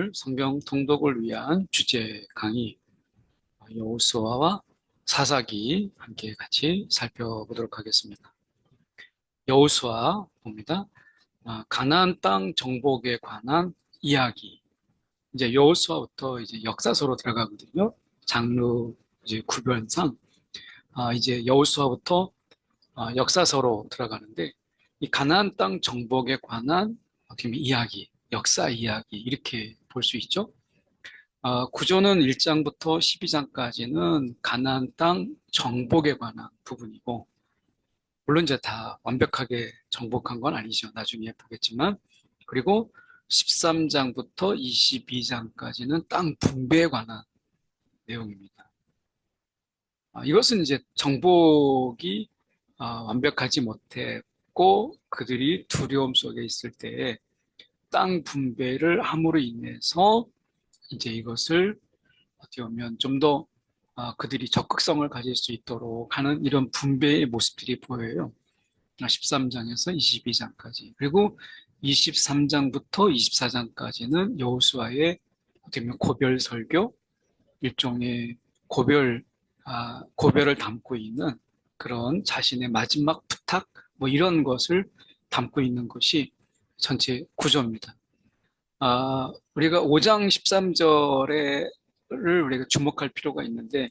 오늘 성경 통독을 위한 주제 강의 여호수아와 사사기 함께 같이 살펴보도록 하겠습니다. 여호수아 봅니다. 가나안 땅 정복에 관한 이야기. 이제 여호수아부터 이제 역사서로 들어가거든요. 장르 이제 구별상 이제 여호수아부터 역사서로 들어가는데 이 가나안 땅 정복에 관한 어떻게 보면 이야기, 역사 이야기 이렇게 볼 수 있죠. 구조는 1장부터 12장까지는 가나안 땅 정복에 관한 부분이고, 물론 이제 다 완벽하게 정복한 건 아니죠. 나중에 보겠지만. 그리고 13장부터 22장까지는 땅 분배에 관한 내용입니다. 이것은 이제 정복이 완벽하지 못했고 그들이 두려움 속에 있을 때에 땅 분배를 함으로 인해서 이제 이것을 어떻게 보면 좀 더 그들이 적극성을 가질 수 있도록 하는 이런 분배의 모습들이 보여요. 13장에서 22장까지. 그리고 23장부터 24장까지는 여호수아의 어떻게 보면 고별 설교, 일종의 고별을 담고 있는 그런 자신의 마지막 부탁, 뭐 이런 것을 담고 있는 것이 전체 구조입니다. 우리가 5장 13절을 우리가 주목할 필요가 있는데,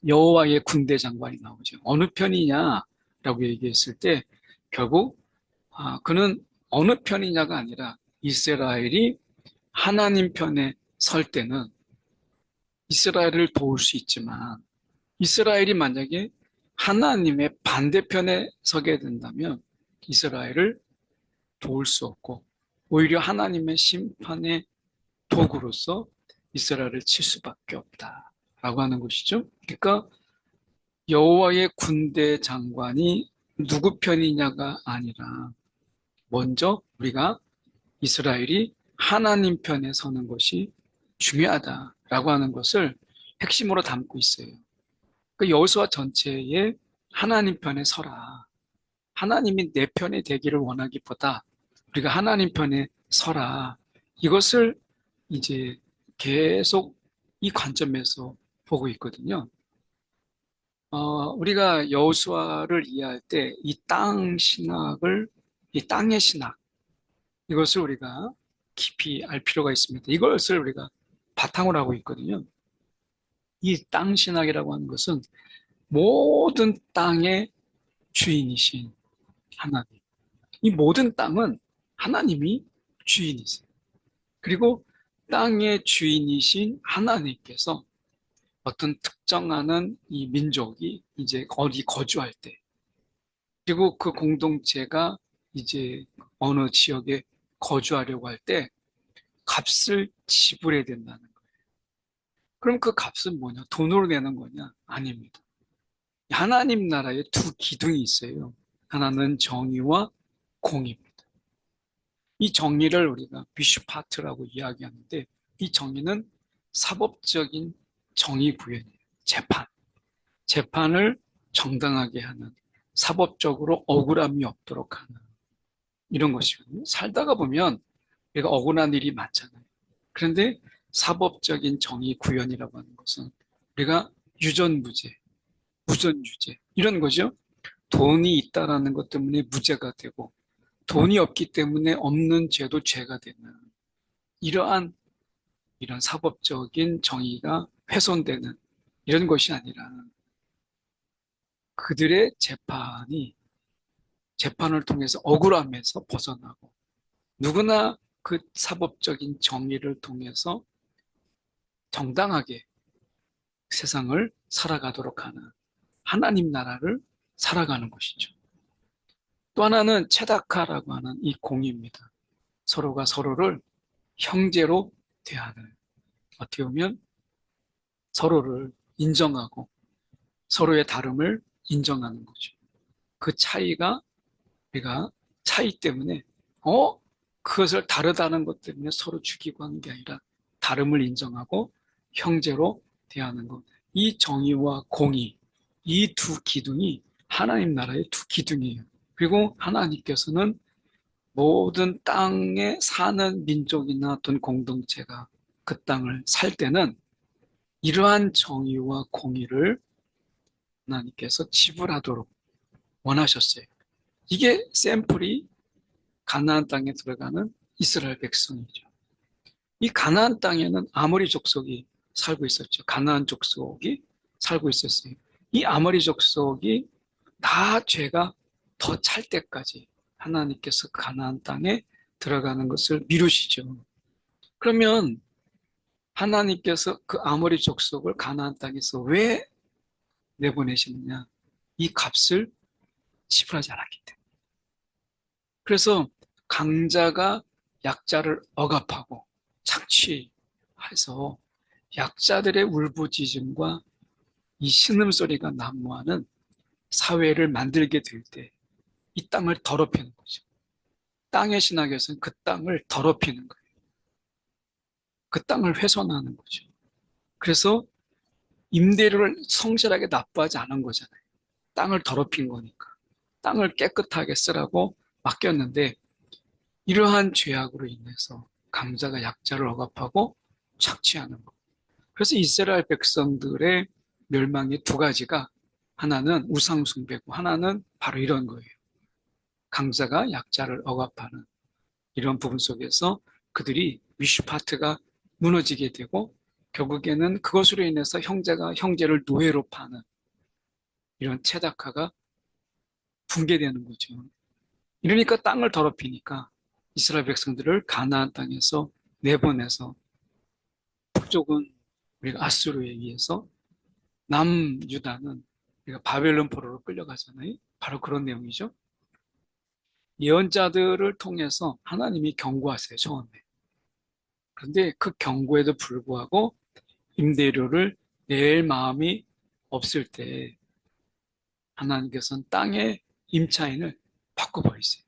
여호와의 군대 장관이 나오죠. 어느 편이냐라고 얘기했을 때, 결국, 그는 어느 편이냐가 아니라 이스라엘이 하나님 편에 설 때는 이스라엘을 도울 수 있지만, 이스라엘이 만약에 하나님의 반대편에 서게 된다면 이스라엘을 도울 수 없고 오히려 하나님의 심판의 도구로서 이스라엘을 칠 수밖에 없다라고 하는 것이죠. 그러니까 여호와의 군대 장관이 누구 편이냐가 아니라 먼저 우리가 이스라엘이 하나님 편에 서는 것이 중요하다라고 하는 것을 핵심으로 담고 있어요. 그 여호수아 전체에 하나님 편에 서라. 하나님이 내 편에 되기를 원하기보다 우리가 하나님 편에 서라. 이것을 이제 계속 이 관점에서 보고 있거든요. 우리가 여호수아를 이해할 때 이 땅의 신학, 이것을 우리가 깊이 알 필요가 있습니다. 이것을 우리가 바탕으로 하고 있거든요. 이 땅 신학이라고 하는 것은 모든 땅의 주인이신 하나님. 이 모든 땅은 하나님이 주인이세요. 그리고 땅의 주인이신 하나님께서 어떤 특정하는 이 민족이 이제 어디 거주할 때, 그리고 그 공동체가 이제 어느 지역에 거주하려고 할 때 값을 지불해야 된다는 거예요. 그럼 그 값은 뭐냐? 돈으로 내는 거냐? 아닙니다. 하나님 나라에 두 기둥이 있어요. 하나는 정의와 공의입니다. 이 정의를 우리가 미슈파트라고 이야기하는데, 이 정의는 사법적인 정의 구현이에요. 재판을 정당하게 하는, 사법적으로 억울함이 없도록 하는 이런 것이거든요. 살다가 보면 우리가 억울한 일이 많잖아요. 그런데 사법적인 정의 구현이라고 하는 것은 우리가 유전무죄, 무전유죄 이런 거죠. 돈이 있다라는 것 때문에 무죄가 되고 돈이 없기 때문에 없는 죄도 죄가 되는 이러한 이런 사법적인 정의가 훼손되는 이런 것이 아니라 그들의 재판을 통해서 억울함에서 벗어나고 누구나 그 사법적인 정의를 통해서 정당하게 세상을 살아가도록 하는 하나님 나라를 살아가는 것이죠. 또 하나는 체다카라고 하는 이 공의입니다. 서로가 서로를 형제로 대하는, 어떻게 보면 서로를 인정하고 서로의 다름을 인정하는 거죠. 그 차이가 우리가 차이 때문에 그것을 다르다는 것 때문에 서로 죽이고 하는 게 아니라 다름을 인정하고 형제로 대하는 것. 이 정의와 공의, 이 두 기둥이 하나님 나라의 두 기둥이에요. 그리고 하나님께서는 모든 땅에 사는 민족이나 어떤 공동체가 그 땅을 살 때는 이러한 정의와 공의를 하나님께서 지불하도록 원하셨어요. 이게 샘플이 가나안 땅에 들어가는 이스라엘 백성이죠. 이 가나안 땅에는 아모리 족속이 살고 있었죠. 가나안 족속이 살고 있었어요. 이 아모리 족속이 다 죄가 더 찰 때까지 하나님께서 가나안 땅에 들어가는 것을 미루시죠. 그러면 하나님께서 그 아모리 족속을 가나안 땅에서 왜 내보내시느냐? 이 값을 지불하지 않았기 때문에. 그래서 강자가 약자를 억압하고 착취해서 약자들의 울부짖음과 이 신음소리가 난무하는 사회를 만들게 될 때 이 땅을 더럽히는 거죠. 땅의 신학에서는 그 땅을 더럽히는 거예요. 그 땅을 훼손하는 거죠. 그래서 임대료를 성실하게 납부하지 않은 거잖아요. 땅을 더럽힌 거니까. 땅을 깨끗하게 쓰라고 맡겼는데 이러한 죄악으로 인해서 강자가 약자를 억압하고 착취하는 것. 그래서 이스라엘 백성들의 멸망의 두 가지가 하나는 우상숭배고 하나는 바로 이런 거예요. 강자가 약자를 억압하는 이런 부분 속에서 그들이 위슈파트가 무너지게 되고 결국에는 그것으로 인해서 형제가 형제를 노예로 파는 이런 체다카가 붕괴되는 거죠. 이러니까 땅을 더럽히니까 이스라엘 백성들을 가나안 땅에서 내보내서 북쪽은 우리가 아수르에 의해서 남유다는 우리가 바벨론 포로로 끌려가잖아요. 바로 그런 내용이죠. 예언자들을 통해서 하나님이 경고하세요, 처음에. 그런데 그 경고에도 불구하고 임대료를 낼 마음이 없을 때 하나님께서는 땅의 임차인을 바꿔버리세요.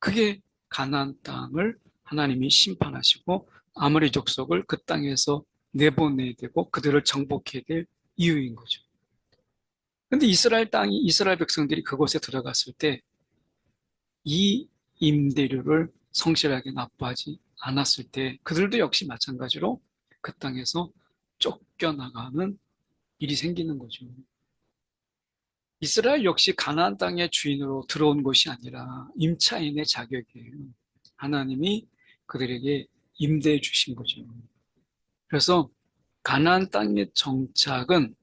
그게 가나안 땅을 하나님이 심판하시고 아모리 족속을 그 땅에서 내보내야 되고 그들을 정복해야 될 이유인 거죠. 근데 이스라엘 백성들이 그곳에 들어갔을 때 이 임대료를 성실하게 납부하지 않았을 때 그들도 역시 마찬가지로 그 땅에서 쫓겨나가는 일이 생기는 거죠. 이스라엘 역시 가나안 땅의 주인으로 들어온 것이 아니라 임차인의 자격이에요. 하나님이 그들에게 임대해 주신 거죠. 그래서 가나안 땅의 정착은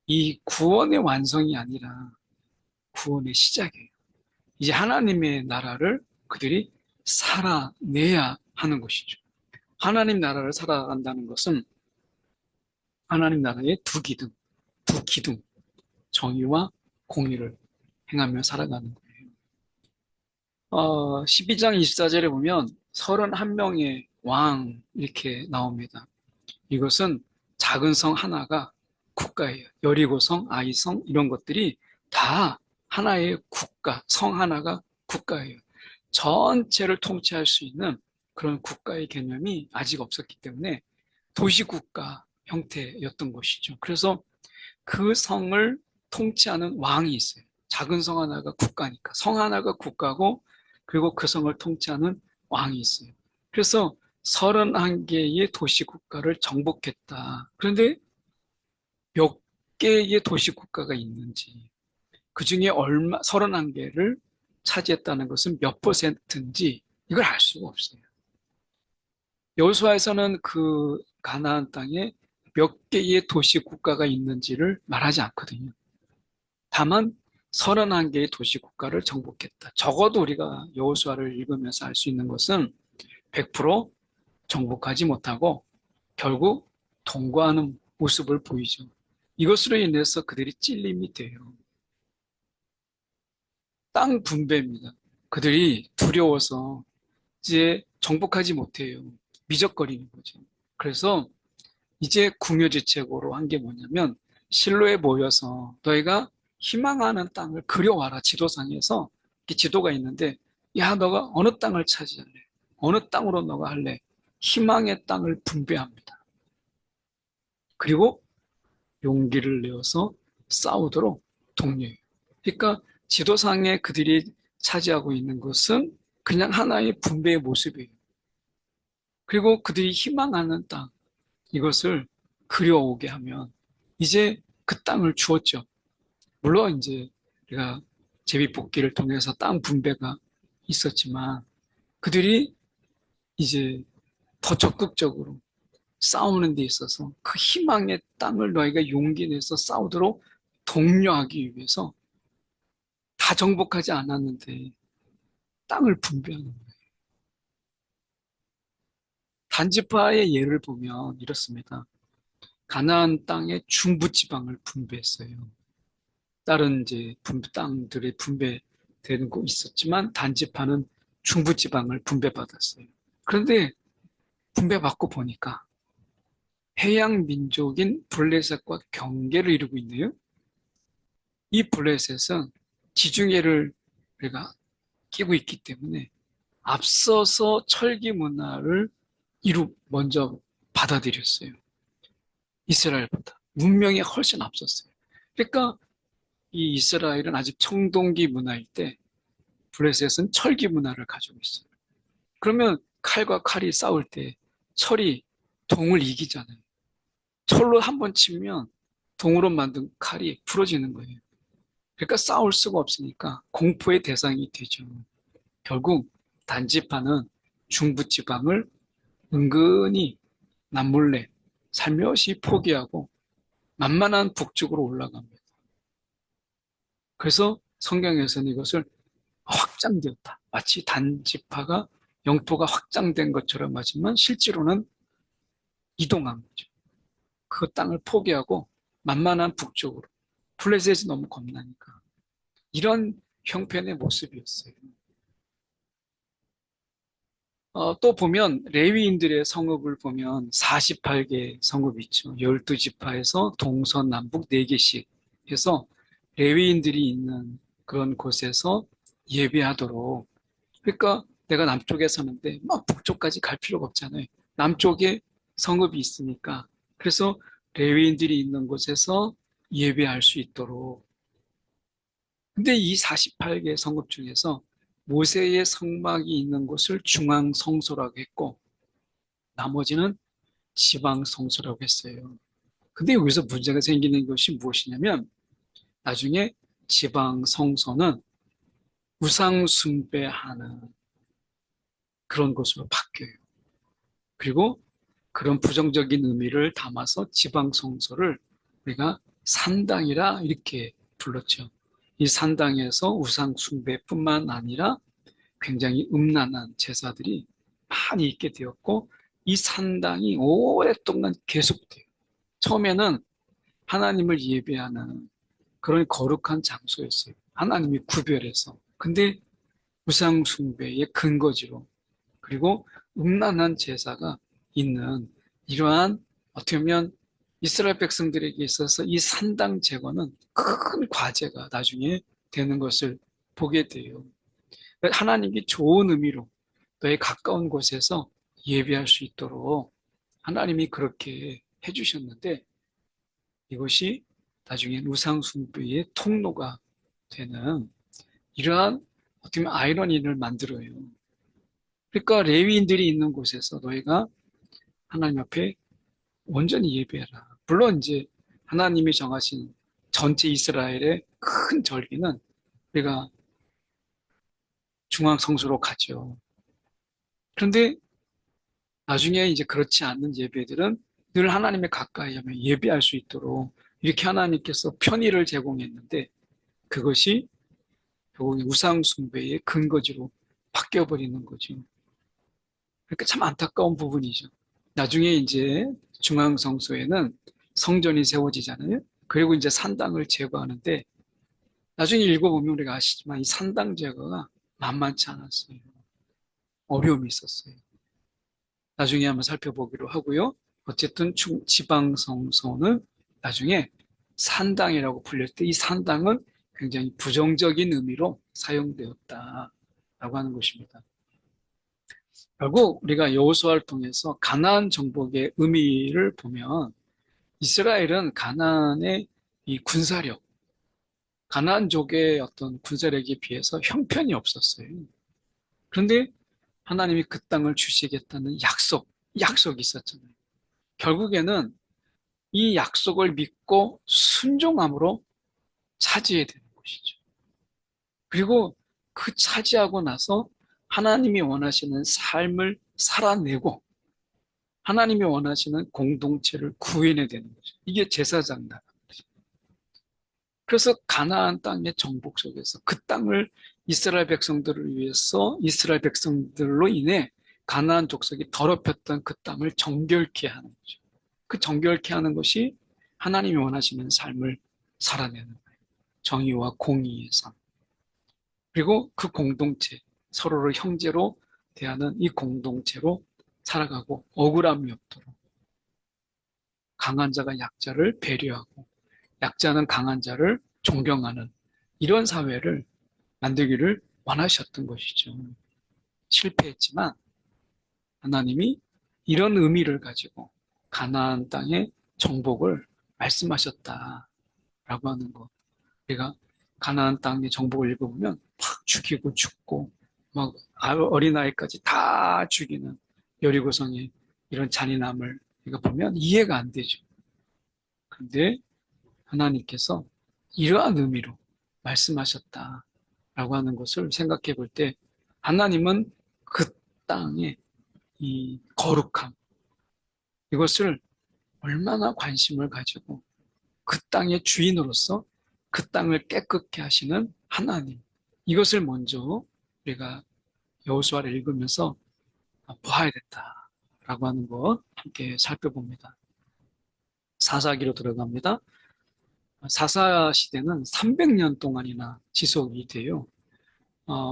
이 구원의 완성이 아니라 구원의 시작이에요. 이제 하나님의 나라를 그들이 살아내야 하는 것이죠. 하나님 나라를 살아간다는 것은 하나님 나라의 두 기둥, 정의와 공의를 행하며 살아가는 거예요. 12장 24절에 보면 31명의 왕 이렇게 나옵니다. 이것은 작은 성 하나가 국가예요. 여리고성, 아이성 이런 것들이 다 하나의 국가, 성 하나가 국가예요. 전체를 통치할 수 있는 그런 국가의 개념이 아직 없었기 때문에 도시국가 형태였던 것이죠. 그래서 그 성을 통치하는 왕이 있어요. 작은 성 하나가 국가니까. 성 하나가 국가고 그리고 그 성을 통치하는 왕이 있어요. 그래서 31개의 도시국가를 정복했다. 그런데 몇 개의 도시국가가 있는지, 그 중에 31개를 차지했다는 것은 몇 퍼센트인지 이걸 알 수가 없어요. 여호수아에서는 그 가나안 땅에 몇 개의 도시국가가 있는지를 말하지 않거든요. 다만 31개의 도시국가를 정복했다. 적어도 우리가 여호수아를 읽으면서 알 수 있는 것은 100% 정복하지 못하고 결국 통과하는 모습을 보이죠. 이것으로 인해서 그들이 찔림이 돼요. 땅 분배입니다. 그들이 두려워서 이제 정복하지 못해요. 미적거리는 거죠. 그래서 이제 궁여지책으로 한 게 뭐냐면 실로에 모여서 너희가 희망하는 땅을 그려와라. 지도상에서 이렇게 지도가 있는데 야 너가 어느 땅을 차지할래? 어느 땅으로 너가 할래? 희망의 땅을 분배합니다. 그리고 용기를 내어서 싸우도록 독려해요. 그러니까 지도상에 그들이 차지하고 있는 것은 그냥 하나의 분배의 모습이에요. 그리고 그들이 희망하는 땅, 이것을 그려오게 하면 이제 그 땅을 주었죠. 물론 이제 우리가 제비뽑기를 통해서 땅 분배가 있었지만 그들이 이제 더 적극적으로 싸우는 데 있어서 그 희망의 땅을 너희가 용기 내서 싸우도록 독려하기 위해서 다 정복하지 않았는데 땅을 분배하는 거예요. 단지파의 예를 보면 이렇습니다. 가나안 땅의 중부 지방을 분배했어요. 다른 이제 땅들이 분배되는 곳 있었지만 단지파는 중부 지방을 분배받았어요. 그런데 분배받고 보니까 해양 민족인 블레셋과 경계를 이루고 있네요. 이 블레셋은 지중해를 우리가 끼고 있기 때문에 앞서서 철기 문화를 먼저 받아들였어요. 이스라엘보다. 문명이 훨씬 앞섰어요. 그러니까 이 이스라엘은 아직 청동기 문화일 때 블레셋은 철기 문화를 가지고 있어요. 그러면 칼과 칼이 싸울 때 철이 동을 이기잖아요. 철로 한 번 치면 동으로 만든 칼이 부러지는 거예요. 그러니까 싸울 수가 없으니까 공포의 대상이 되죠. 결국 단지파는 중부지방을 은근히 남몰래 살며시 포기하고 만만한 북쪽으로 올라갑니다. 그래서 성경에서는 이것을 확장되었다. 마치 단지파가 영토가 확장된 것처럼 하지만 실제로는 이동한 거죠. 그 땅을 포기하고 만만한 북쪽으로. 블레셋이 너무 겁나니까. 이런 형편의 모습이었어요. 또 보면 레위인들의 성읍을 보면 48개 성읍이 있죠. 12지파에서 동서 남북 4개씩 해서 레위인들이 있는 그런 곳에서 예배하도록. 그러니까 내가 남쪽에 사는데 막 북쪽까지 갈 필요가 없잖아요. 남쪽에 성읍이 있으니까. 그래서 레위인들이 있는 곳에서 예배할 수 있도록. 근데 이 48개 성읍 중에서 모세의 성막이 있는 곳을 중앙 성소라고 했고 나머지는 지방 성소라고 했어요. 근데 여기서 문제가 생기는 것이 무엇이냐면 나중에 지방 성소는 우상 숭배하는 그런 곳으로 바뀌어요. 그리고 그런 부정적인 의미를 담아서 지방 성소를 우리가 산당이라 이렇게 불렀죠. 이 산당에서 우상 숭배뿐만 아니라 굉장히 음란한 제사들이 많이 있게 되었고 이 산당이 오랫동안 계속돼요. 처음에는 하나님을 예배하는 그런 거룩한 장소였어요. 하나님이 구별해서. 근데 우상 숭배의 근거지로 그리고 음란한 제사가 있는 이러한 어떻게 보면 이스라엘 백성들에게 있어서 이 산당 제거는 큰 과제가 나중에 되는 것을 보게 돼요. 하나님이 좋은 의미로 너의 가까운 곳에서 예배할 수 있도록 하나님이 그렇게 해주셨는데 이것이 나중엔 우상숭배의 통로가 되는 이러한 어떻게 보면 아이러니를 만들어요. 그러니까 레위인들이 있는 곳에서 너희가 하나님 앞에 온전히 예배해라. 물론 이제 하나님이 정하신 전체 이스라엘의 큰 절기는 우리가 중앙 성소로 가죠. 그런데 나중에 이제 그렇지 않는 예배들은 늘 하나님의 가까이 하면 예배할 수 있도록 이렇게 하나님께서 편의를 제공했는데 그것이 결국 우상 숭배의 근거지로 바뀌어버리는 거죠. 그러니까 참 안타까운 부분이죠. 나중에 이제 중앙 성소에는 성전이 세워지잖아요. 그리고 이제 산당을 제거하는데 나중에 읽어보면 우리가 아시지만 이 산당 제거가 만만치 않았어요. 어려움이 있었어요. 나중에 한번 살펴보기로 하고요. 어쨌든 지방성소는 나중에 산당이라고 불릴 때 이 산당은 굉장히 부정적인 의미로 사용되었다라고 하는 것입니다. 결국 우리가 여호수아를 통해서 가나안 정복의 의미를 보면 이스라엘은 가나안의 이 군사력, 가나안족의 어떤 군사력에 비해서 형편이 없었어요. 그런데 하나님이 그 땅을 주시겠다는 약속이 있었잖아요. 결국에는 이 약속을 믿고 순종함으로 차지해야 되는 것이죠. 그리고 그 차지하고 나서 하나님이 원하시는 삶을 살아내고 하나님이 원하시는 공동체를 구해내야 되는 거죠. 이게 제사장 나라. 그래서 가나안 땅의 정복 속에서 그 땅을 이스라엘 백성들을 위해서 이스라엘 백성들로 인해 가나안 족속이 더럽혔던 그 땅을 정결케 하는 거죠. 그 정결케 하는 것이 하나님이 원하시는 삶을 살아내는 거예요. 정의와 공의의 삶. 그리고 그 공동체, 서로를 형제로 대하는 이 공동체로 살아가고 억울함이 없도록 강한 자가 약자를 배려하고 약자는 강한 자를 존경하는 이런 사회를 만들기를 원하셨던 것이죠. 실패했지만 하나님이 이런 의미를 가지고 가나안 땅의 정복을 말씀하셨다라고 하는 것. 우리가 가나안 땅의 정복을 읽어보면 막 죽이고 죽고 막 어린아이까지 다 죽이는 여리고성의 이런 잔인함을 우리가 보면 이해가 안 되죠. 그런데 하나님께서 이러한 의미로 말씀하셨다라고 하는 것을 생각해 볼 때 하나님은 그 땅의 이 거룩함 이것을 얼마나 관심을 가지고 그 땅의 주인으로서 그 땅을 깨끗게 하시는 하나님 이것을 먼저 우리가 여호수아를 읽으면서 보아야 된다라고 하는 것 함께 살펴봅니다. 사사기로 들어갑니다. 사사 시대는 300년 동안이나 지속이 돼요.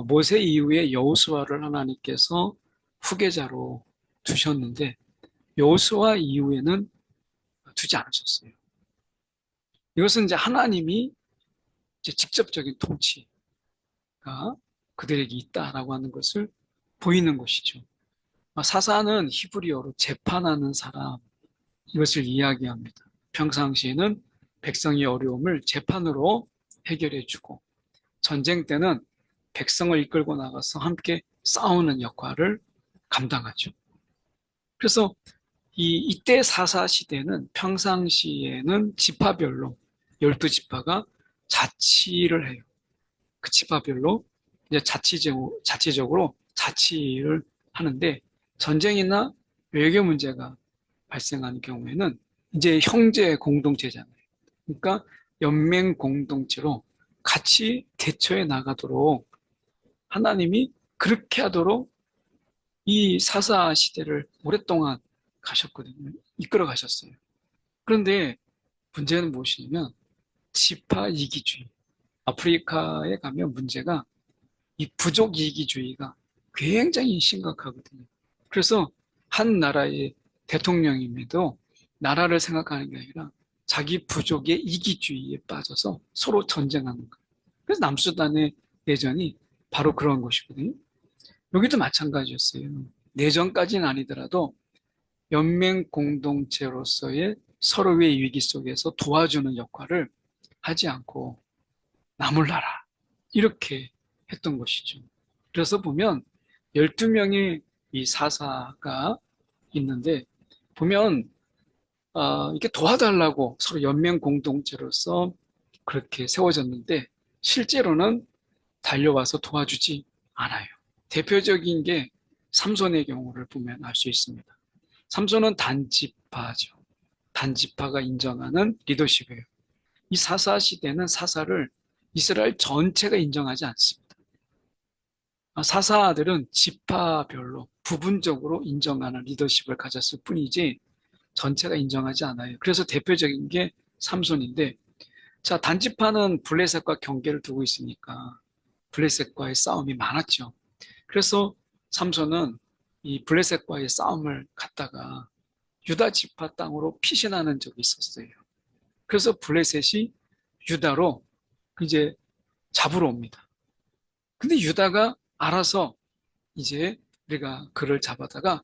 모세 이후에 여호수아를 하나님께서 후계자로 두셨는데 여호수아 이후에는 두지 않으셨어요. 이것은 이제 하나님이 이제 직접적인 통치가 그들에게 있다라고 하는 것을 보이는 것이죠. 사사는 히브리어로 재판하는 사람 이것을 이야기합니다. 평상시에는 백성의 어려움을 재판으로 해결해주고 전쟁 때는 백성을 이끌고 나가서 함께 싸우는 역할을 감당하죠. 그래서 이때 사사 시대는 평상시에는 지파별로 12지파가 자치를 해요. 그 지파별로 이제 자치적으로 자치를 하는데 전쟁이나 외교 문제가 발생하는 경우에는 이제 형제 공동체잖아요. 그러니까 연맹 공동체로 같이 대처해 나가도록 하나님이 그렇게 하도록 이 사사 시대를 오랫동안 가셨거든요. 이끌어 가셨어요. 그런데 문제는 무엇이냐면 지파 이기주의. 아프리카에 가면 문제가 이 부족 이기주의가 굉장히 심각하거든요. 그래서 한 나라의 대통령임에도 나라를 생각하는 게 아니라 자기 부족의 이기주의에 빠져서 서로 전쟁하는 거예요. 그래서 남수단의 내전이 바로 그런 것이거든요. 여기도 마찬가지였어요. 내전까지는 아니더라도 연맹 공동체로서의 서로의 위기 속에서 도와주는 역할을 하지 않고 나몰라라 이렇게 했던 것이죠. 그래서 보면 12명의 이 사사가 있는데 보면 이렇게 도와달라고 서로 연맹 공동체로서 그렇게 세워졌는데 실제로는 달려와서 도와주지 않아요. 대표적인 게 삼손의 경우를 보면 알 수 있습니다. 삼손은 단지파죠. 단지파가 인정하는 리더십이에요. 이 사사 시대는 사사를 이스라엘 전체가 인정하지 않습니다. 사사들은 지파별로 부분적으로 인정하는 리더십을 가졌을 뿐이지 전체가 인정하지 않아요. 그래서 대표적인 게 삼손인데 자, 단지파는 블레셋과 경계를 두고 있으니까 블레셋과의 싸움이 많았죠. 그래서 삼손은 이 블레셋과의 싸움을 갖다가 유다 지파 땅으로 피신하는 적이 있었어요. 그래서 블레셋이 유다로 이제 잡으러 옵니다. 근데 유다가 알아서 이제 우리가 그를 잡아다가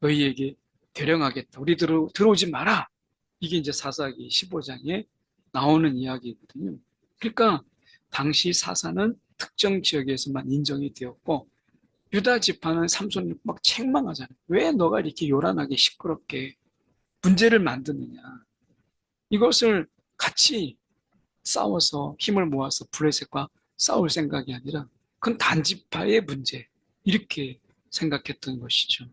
너희에게 대령하겠다. 우리 들어오지 마라. 이게 이제 사사기 15장에 나오는 이야기거든요. 그러니까 당시 사사는 특정 지역에서만 인정이 되었고 유다 지파는 삼손을 막 책망하잖아요. 왜 너가 이렇게 요란하게 시끄럽게 문제를 만드느냐. 이것을 같이 싸워서 힘을 모아서 블레셋과 싸울 생각이 아니라 그건 단지파의 문제. 이렇게 생각했던 것이죠.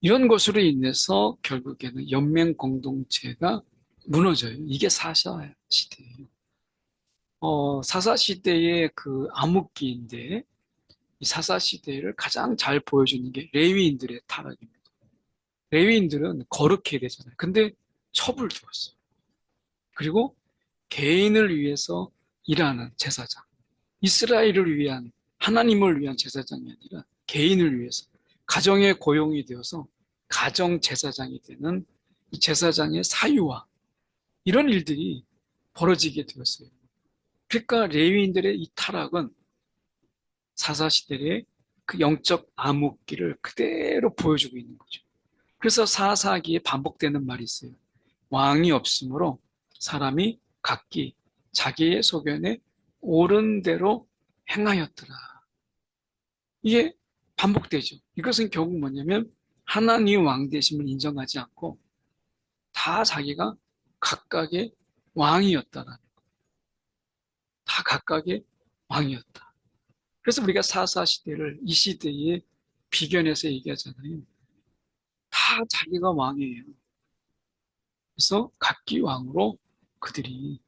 이런 것으로 인해서 결국에는 연맹 공동체가 무너져요. 이게 사사 시대예요. 사사 시대의 그 암흑기인데 이 사사 시대를 가장 잘 보여주는 게 레위인들의 타락입니다. 레위인들은 거룩해야 되잖아요. 근데 첩을 두었어요. 그리고 개인을 위해서 일하는 제사장, 이스라엘을 위한 하나님을 위한 제사장이 아니라 개인을 위해서 가정의 고용이 되어서 가정 제사장이 되는 이 제사장의 사유와 이런 일들이 벌어지게 되었어요. 그러니까 레위인들의 이 타락은 사사시대의 그 영적 암흑기를 그대로 보여주고 있는 거죠. 그래서 사사기에 반복되는 말이 있어요. 왕이 없으므로 사람이 각기 자기의 소견에 옳은 대로 행하였더라. 이게 반복되죠. 이것은 결국 뭐냐면 하나님 왕 되심을 인정하지 않고 다 자기가 각각의 왕이었다라는 거. 다 각각의 왕이었다. 그래서 우리가 사사 시대를 이 시대에 비견해서 얘기하잖아요. 다 자기가 왕이에요. 그래서 각기 왕으로 그들이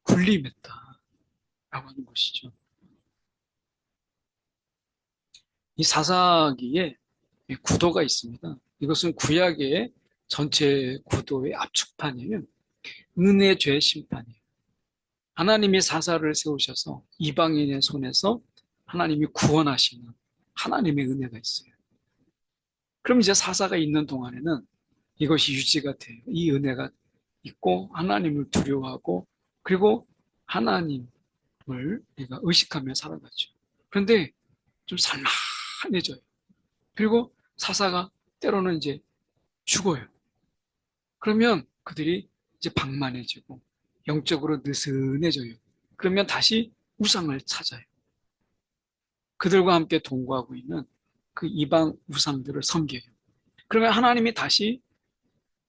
군림했다라고 하는 것이죠. 이 사사기에 구도가 있습니다. 이것은 구약의 전체 구도의 압축판이에요. 은혜, 죄, 심판이에요. 하나님이 사사를 세우셔서 이방인의 손에서 하나님이 구원하시는 하나님의 은혜가 있어요. 그럼 이제 사사가 있는 동안에는 이것이 유지가 돼요. 이 은혜가 있고 하나님을 두려워하고 그리고 하나님을 우리가 의식하며 살아가죠. 그런데 좀 살만해져요. 그리고 사사가 때로는 이제 죽어요. 그러면 그들이 이제 방만해지고 영적으로 느슨해져요. 그러면 다시 우상을 찾아요. 그들과 함께 동거하고 있는 그 이방 우상들을 섬겨요. 그러면 하나님이 다시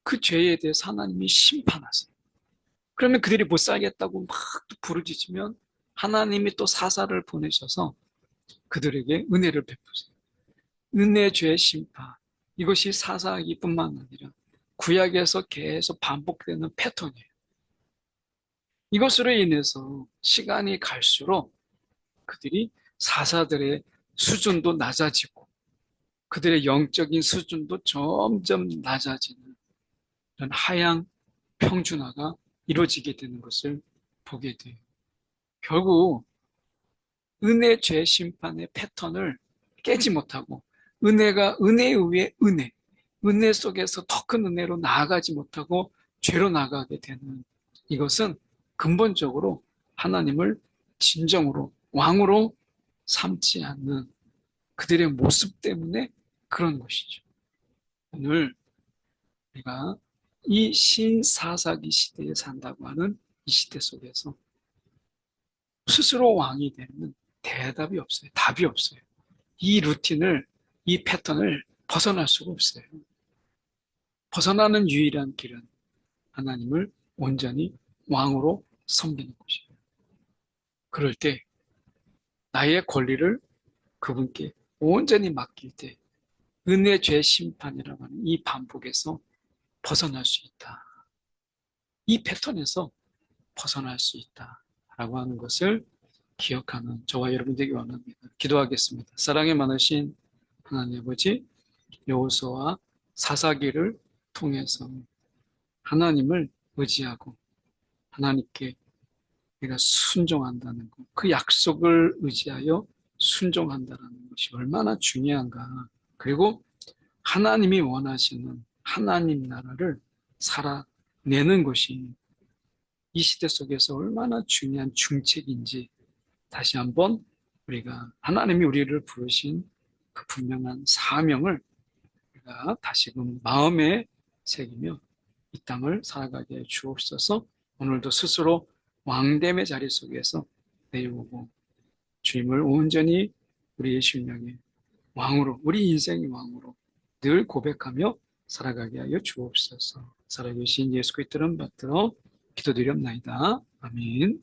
그 죄에 대해서 하나님이 심판하세요. 그러면 그들이 못 살겠다고 막 부르짖으면 하나님이 또 사사를 보내셔서 그들에게 은혜를 베푸세요. 은혜, 죄, 심판. 이것이 사사기뿐만 아니라 구약에서 계속 반복되는 패턴이에요. 이것으로 인해서 시간이 갈수록 그들이 사사들의 수준도 낮아지고 그들의 영적인 수준도 점점 낮아지는 이런 하향 평준화가 이루어지게 되는 것을 보게 돼요. 결국 은혜, 죄, 심판의 패턴을 깨지 못하고 은혜가 은혜 위에 은혜, 은혜 속에서 더 큰 은혜로 나아가지 못하고 죄로 나아가게 되는 이것은 근본적으로 하나님을 진정으로 왕으로 삼지 않는 그들의 모습 때문에 그런 것이죠. 오늘 우리가 이 신사사기 시대에 산다고 하는 이 시대 속에서 스스로 왕이 되는 대답이 없어요. 답이 없어요. 이 루틴을, 이 패턴을 벗어날 수가 없어요. 벗어나는 유일한 길은 하나님을 온전히 왕으로 섬기는 것이에요. 그럴 때 나의 권리를 그분께 온전히 맡길 때 은혜, 죄, 심판이라고 하는 이 반복에서 벗어날 수 있다. 이 패턴에서 벗어날 수 있다라고 하는 것을 기억하는 저와 여러분 되기 원합니다. 기도하겠습니다. 사랑에 많으신 하나님 아버지, 여호수아와 사사기를 통해서 하나님을 의지하고 하나님께 내가 순종한다는 것, 그 약속을 의지하여 순종한다는 것이 얼마나 중요한가. 그리고 하나님이 원하시는 하나님 나라를 살아내는 것이 이 시대 속에서 얼마나 중요한 중책인지 다시 한번 우리가 하나님이 우리를 부르신 그 분명한 사명을 우리가 다시금 마음에 새기며 이 땅을 살아가게 해 주옵소서. 오늘도 스스로 왕됨의 자리 속에서 내려오고 주님을 온전히 우리 예수님의 왕으로, 우리 인생의 왕으로 늘 고백하며 살아가게 하여 주옵소서. 살아계신 예수 그리스도를 받들어 기도드렸나이다. 아멘.